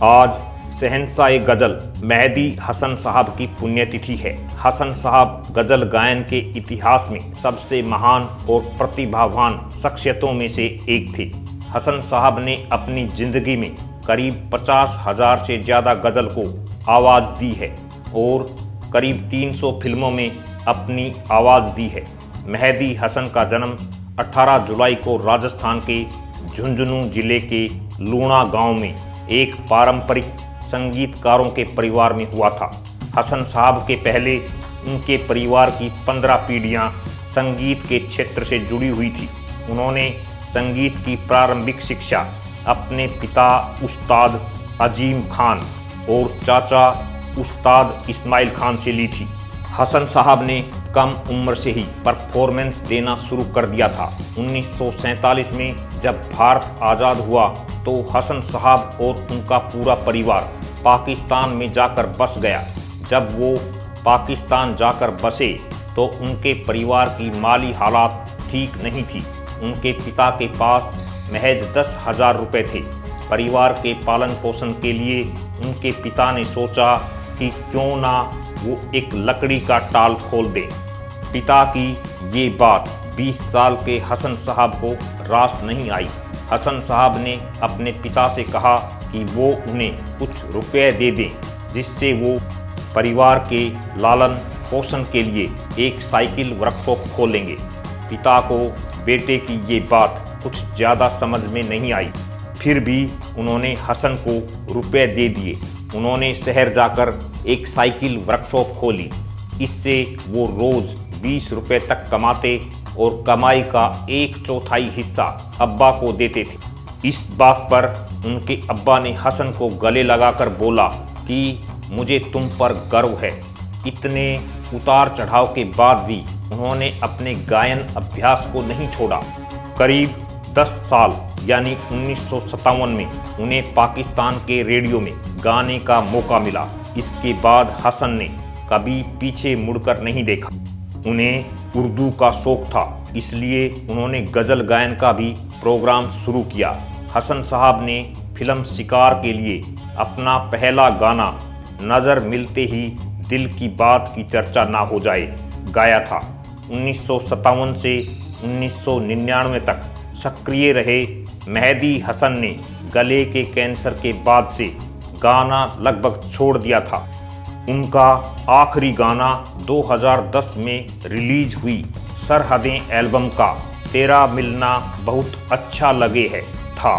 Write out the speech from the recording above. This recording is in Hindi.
आज शहंशाह गज़ल मेहदी हसन साहब की पुण्यतिथि है। हसन साहब गज़ल गायन के इतिहास में सबसे महान और प्रतिभावान शख्सियतों में से एक थे। हसन साहब ने अपनी ज़िंदगी में करीब 50,000 से ज़्यादा गज़ल को आवाज़ दी है और करीब 300 फिल्मों में अपनी आवाज़ दी है। मेहदी हसन का जन्म 18 जुलाई को राजस्थान के झुंझुनू जिले के लूणा गांव में एक पारंपरिक संगीतकारों के परिवार में हुआ था। हसन साहब के पहले उनके परिवार की 15 पीढ़ियां संगीत के क्षेत्र से जुड़ी हुई थी। उन्होंने संगीत की प्रारंभिक शिक्षा अपने पिता उस्ताद अजीम खान और चाचा उस्ताद इस्माइल खान से ली थी। हसन साहब ने कम उम्र से ही परफॉर्मेंस देना शुरू कर दिया था। 1947 में जब भारत आज़ाद हुआ तो हसन साहब और उनका पूरा परिवार पाकिस्तान में जाकर बस गया। जब वो पाकिस्तान जाकर बसे तो उनके परिवार की माली हालात ठीक नहीं थी। उनके पिता के पास महज 10,000 रुपये थे। परिवार के पालन पोषण के लिए उनके पिता ने सोचा कि क्यों ना वो एक लकड़ी का टाल खोल दे। पिता की ये बात 20 साल के हसन साहब को रास नहीं आई। हसन साहब ने अपने पिता से कहा कि वो उन्हें कुछ रुपए दे दें जिससे वो परिवार के लालन पोषण के लिए एक साइकिल वर्कशॉप खोलेंगे। पिता को बेटे की ये बात कुछ ज़्यादा समझ में नहीं आई, फिर भी उन्होंने हसन को रुपए दे दिए। उन्होंने शहर जाकर एक साइकिल वर्कशॉप खोली। इससे वो रोज़ 20 रुपये तक कमाते और कमाई का 1/4 हिस्सा अब्बा को देते थे। इस बात पर उनके अब्बा ने हसन को गले लगाकर बोला कि मुझे तुम पर गर्व है। इतने उतार चढ़ाव के बाद भी उन्होंने अपने गायन अभ्यास को नहीं छोड़ा। करीब 10 साल यानी 1957 में उन्हें पाकिस्तान के रेडियो में गाने का मौका मिला। इसके बाद हसन ने कभी पीछे मुड़कर नहीं देखा। उन्हें उर्दू का शौक था, इसलिए उन्होंने गज़ल गायन का भी प्रोग्राम शुरू किया। हसन साहब ने फिल्म शिकार के लिए अपना पहला गाना नज़र मिलते ही दिल की बात की चर्चा ना हो जाए गाया था। 1957 से 1999 तक सक्रिय रहे मेहदी हसन ने गले के कैंसर के बाद से गाना लगभग छोड़ दिया था। उनका आखिरी गाना 2010 में रिलीज हुई सरहदें एल्बम का तेरा मिलना बहुत अच्छा लगे है था।